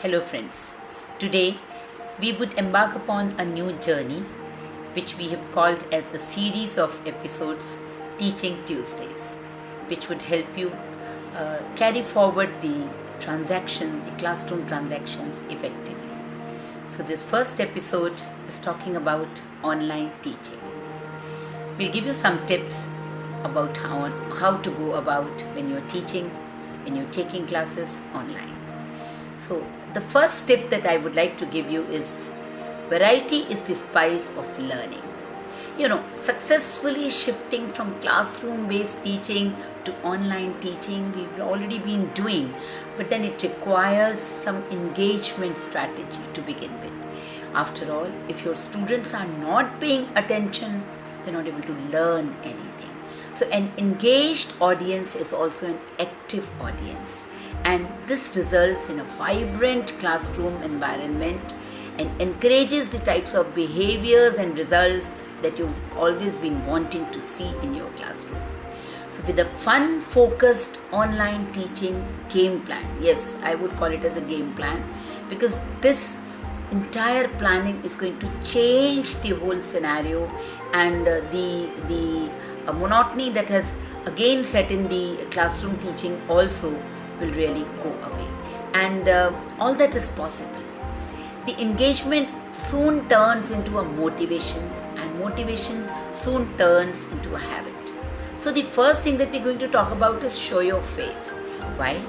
Hello friends, today we would embark upon a new journey which we have called as a series of episodes Teaching Tuesdays, which would help you carry forward the classroom transactions effectively. So this first episode is talking about online teaching. We'll give you some tips about how to go about when you're teaching, when you're taking classes online. So the first tip that I would like to give you is variety is the spice of learning. Successfully shifting from classroom-based teaching to online teaching, we've already been doing, but then it requires some engagement strategy to begin with. After all, if your students are not paying attention, they're not able to learn anything. So an engaged audience is also an active audience. And this results in a vibrant classroom environment and encourages the types of behaviors and results that you've always been wanting to see in your classroom. So with a fun-focused online teaching game plan, yes, I would call it as a game plan, because this entire planning is going to change the whole scenario, and the monotony that has again set in the classroom teaching also will really go away, and all that is possible. The engagement soon turns into a motivation, and motivation soon turns into a habit. So the first thing that we're going to talk about is show your face. Why?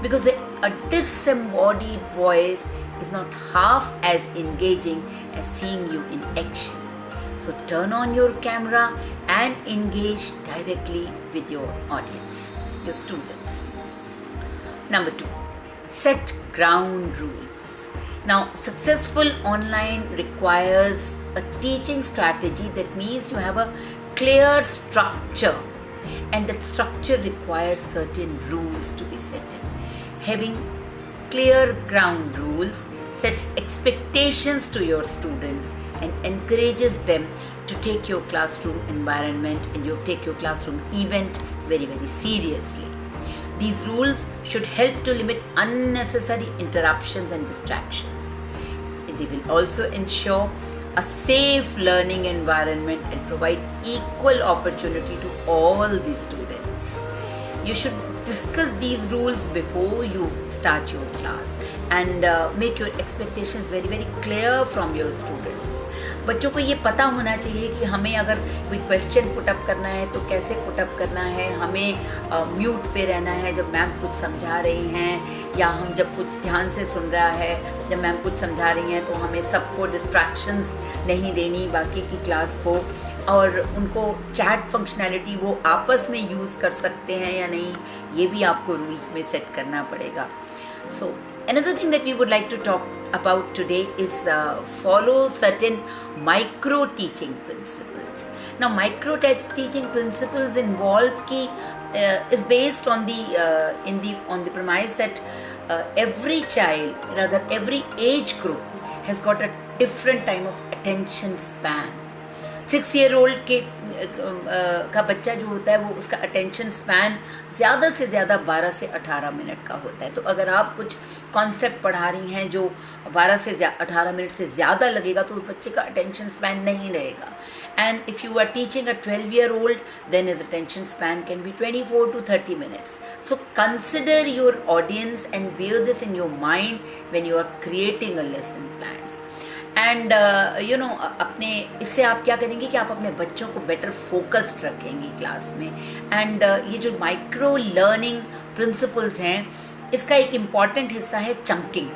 Because a disembodied voice is not half as engaging as seeing you in action. So turn on your camera and engage directly with your audience, your students. Number 2, set ground rules. Now, successful online requires a teaching strategy. That means you have a clear structure, and that structure requires certain rules to be set in. Having clear ground rules sets expectations to your students and encourages them to take your classroom environment and you take your classroom event very, very seriously. These rules should help to limit unnecessary interruptions and distractions. They will also ensure a safe learning environment and provide equal opportunity to all the students. You should discuss these rules before you start your class and make your expectations very, very clear from your students. बच्चों को ये पता होना चाहिए कि हमें अगर कोई क्वेश्चन पुटअप करना है तो कैसे पुटअप करना है, हमें म्यूट पे रहना है जब मैम कुछ समझा रही हैं, या हम जब कुछ ध्यान से सुन रहा है जब मैम कुछ समझा रही हैं तो हमें सबको डिस्ट्रैक्शंस नहीं देनी बाकी की क्लास को, और उनको चैट फंक्शनैलिटी वो आपस में यूज़ कर सकते हैं या नहीं, ये भी आपको रूल्स में सेट करना पड़ेगा. So another thing that we would like to talk about today is follow certain micro teaching principles. Now micro teaching principles involve is based on the premise that every child, rather every age group has got a different time of attention span. 6-year-old का बच्चा जो होता है वो उसका attention span ज़्यादा से ज़्यादा 12 से 18 मिनट का होता है. तो अगर आप कुछ कॉन्सेप्ट पढ़ा रही हैं जो 12 से 18 मिनट से ज़्यादा लगेगा तो उस बच्चे का अटेंशन स्पैन नहीं रहेगा. And if you are teaching a 12-year-old, then his attention span can be 24 to 30 minutes. So consider your audience and bear this in your mind when you are creating a lesson plans. And अपने इससे आप क्या करेंगे कि आप अपने बच्चों को बेटर फोकस्ड रखेंगे क्लास में. एंड ये जो माइक्रो लर्निंग प्रिंसिपल्स हैं, इसका एक इम्पॉर्टेंट हिस्सा है chunking.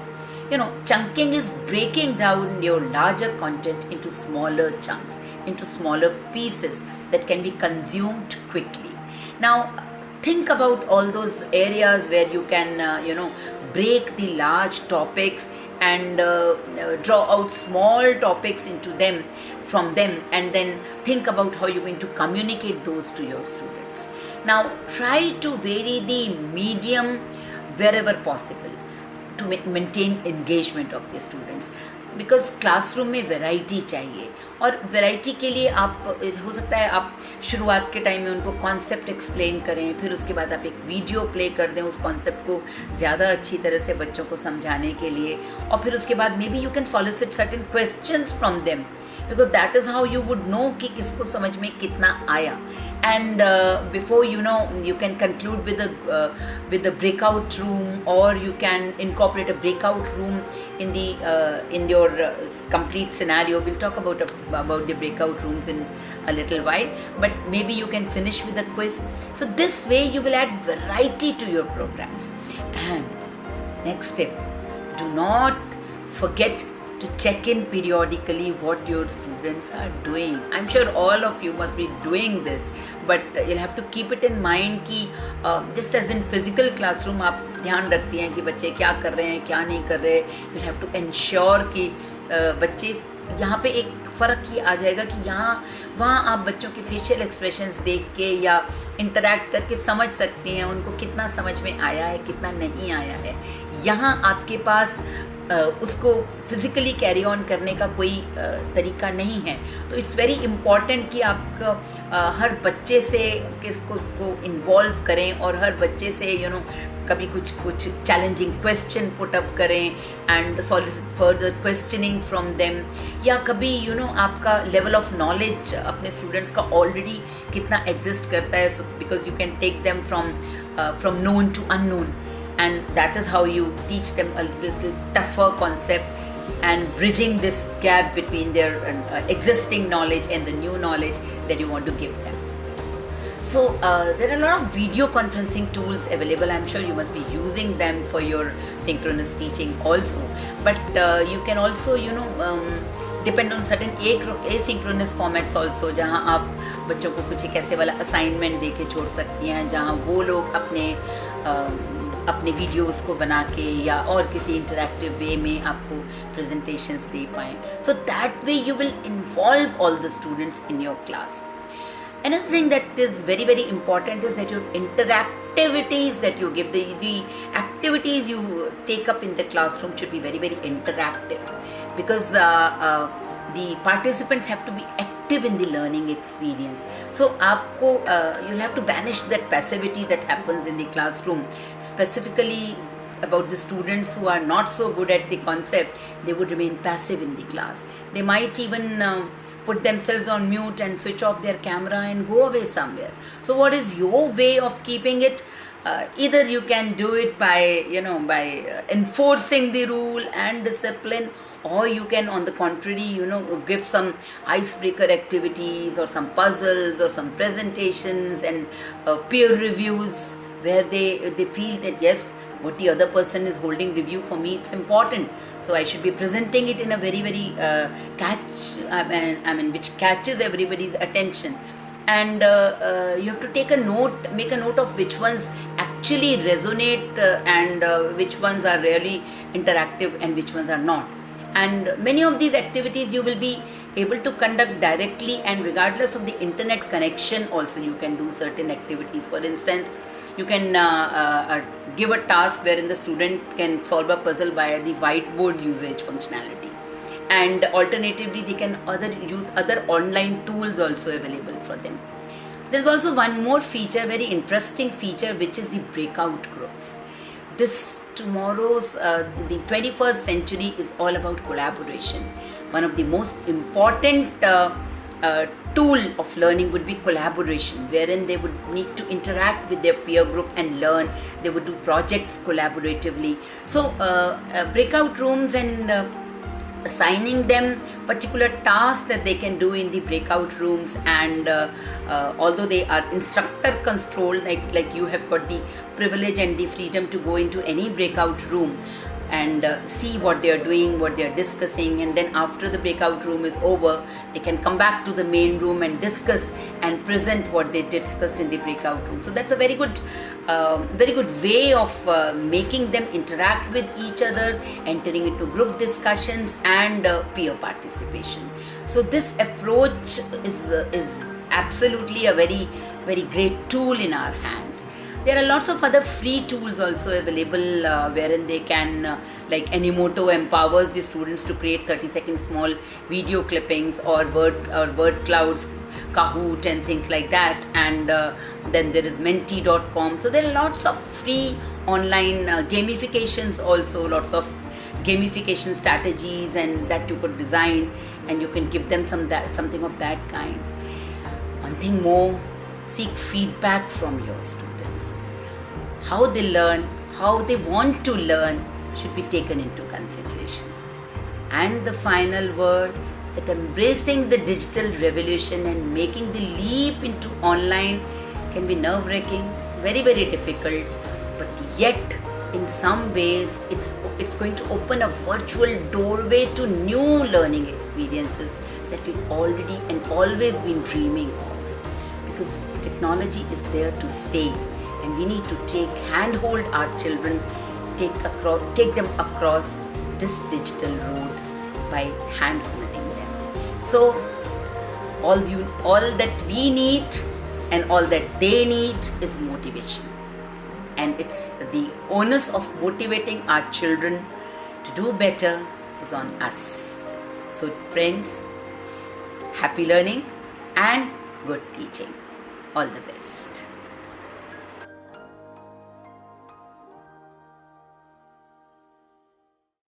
Chunking is breaking down your larger content into smaller chunks, into smaller pieces that can be consumed quickly. Now think about all those areas where you can break the large topics and draw out small topics from them, and then think about how you're going to communicate those to your students. Now try to vary the medium wherever possible to maintain engagement of the students. Because classroom में variety चाहिए, और variety के लिए आप हो सकता है आप शुरुआत के टाइम में उनको कॉन्सेप्ट एक्सप्लेन करें, फिर उसके बाद आप एक वीडियो प्ले कर दें उस कॉन्सेप्ट को ज़्यादा अच्छी तरह से बच्चों को समझाने के लिए, और फिर उसके बाद may be you can solicit certain questions from them, because that is how you would know कि किसको समझ में कितना आया. And before you can conclude with the breakout room, or you can incorporate a breakout room in your complete scenario. We'll talk about the breakout rooms in a little while, but maybe you can finish with a quiz. So this way you will add variety to your programs. And next step, do not forget to check in periodically what your students are doing. I'm sure all of you must be doing this, but you'll have to keep it in mind कि just as in physical classroom आप ध्यान रखती हैं कि बच्चे क्या कर रहे हैं क्या नहीं कर रहे. you'll have to ensure कि बच्चे यहाँ पे एक फ़र्क ये आ जाएगा कि वहाँ आप बच्चों के फेशियल एक्सप्रेशंस देख के या इंटरैक्ट करके समझ सकती हैं उनको कितना समझ में आया है कितना नहीं आया है. यहाँ आपके पास उसको फिज़िकली कैरी ऑन करने का कोई तरीका नहीं है. तो इट्स वेरी इम्पॉर्टेंट कि आप हर बच्चे से उसको इन्वॉल्व करें, और हर बच्चे से कभी कुछ चैलेंजिंग क्वेश्चन पुट अप करें and solicit further questioning from them, या कभी आपका लेवल ऑफ नॉलेज अपने स्टूडेंट्स का ऑलरेडी कितना एग्जिस्ट करता है, because you can take them from known to unknown, and that is how you teach them a little tougher concept and bridging this gap between their existing knowledge and the new knowledge that you want to give them. So there are a lot of video conferencing tools available. I'm sure you must be using them for your synchronous teaching also, but you can also depend on certain asynchronous formats also, जहाँ आप बच्चों को कुछ एक ऐसे वाला assignment दे के छोड़ सकती हैं जहाँ वो लोग अपने वीडियोस को बना के या और किसी इंटरैक्टिव वे में आपको प्रेजेंटेशंस दे पाएँ. So that way you will involve all the students in your class. Another thing that is very, very important is that your interactivities that you give, the activities you take up in the classroom should be very, very interactive, because the participants have to be active in the learning experience. So you'll have to banish that passivity that happens in the classroom, specifically about the students who are not so good at the concept. They would remain passive in the class. They might even put themselves on mute and switch off their camera and go away somewhere. So what is your way of keeping it? Either you can do it by enforcing the rule and discipline, or you can on the contrary give some icebreaker activities or some puzzles or some presentations and peer reviews where they feel that yes, what the other person is holding review for me, it's important, so I should be presenting it in a very, very which catches everybody's attention. And you have to make a note of which ones actually resonate and which ones are really interactive and which ones are not. And many of these activities you will be able to conduct directly, and regardless of the internet connection also you can do certain activities. For instance, you can give a task wherein the student can solve a puzzle via the whiteboard usage functionality, and alternatively they can use other online tools also available for them. There's also one more feature, very interesting feature, which is the breakout groups. The 21st century is all about collaboration. One of the most important tool of learning would be collaboration, wherein they would need to interact with their peer group and learn. They would do projects collaboratively. So breakout rooms and assigning them particular tasks that they can do in the breakout rooms, and although they are instructor controlled, like you have got the privilege and the freedom to go into any breakout room and see what they are doing, what they are discussing, and then after the breakout room is over, they can come back to the main room and discuss and present what they discussed in the breakout room. So that's a very good way of making them interact with each other, entering into group discussions and peer participation. So this approach is absolutely a very, very great tool in our hands. There are lots of other free tools also available wherein they can, like Animoto empowers the students to create 30-second small video clippings, or word clouds, Kahoot and things like that. And then there is menti.com. So there are lots of free online gamifications also, lots of gamification strategies and that you could design, and you can give them something of that kind. One thing more, seek feedback from your students. How they learn, how they want to learn should be taken into consideration. And the final word, that embracing the digital revolution and making the leap into online can be nerve-wracking, very, very difficult, but yet in some ways it's going to open a virtual doorway to new learning experiences that we've already and always been dreaming of. Because technology is there to stay, and we need to handhold our children, take them across this digital road by handholding them. So all that we need and all that they need is motivation, and it's the onus of motivating our children to do better is on us. So friends, happy learning and good teaching. All the best.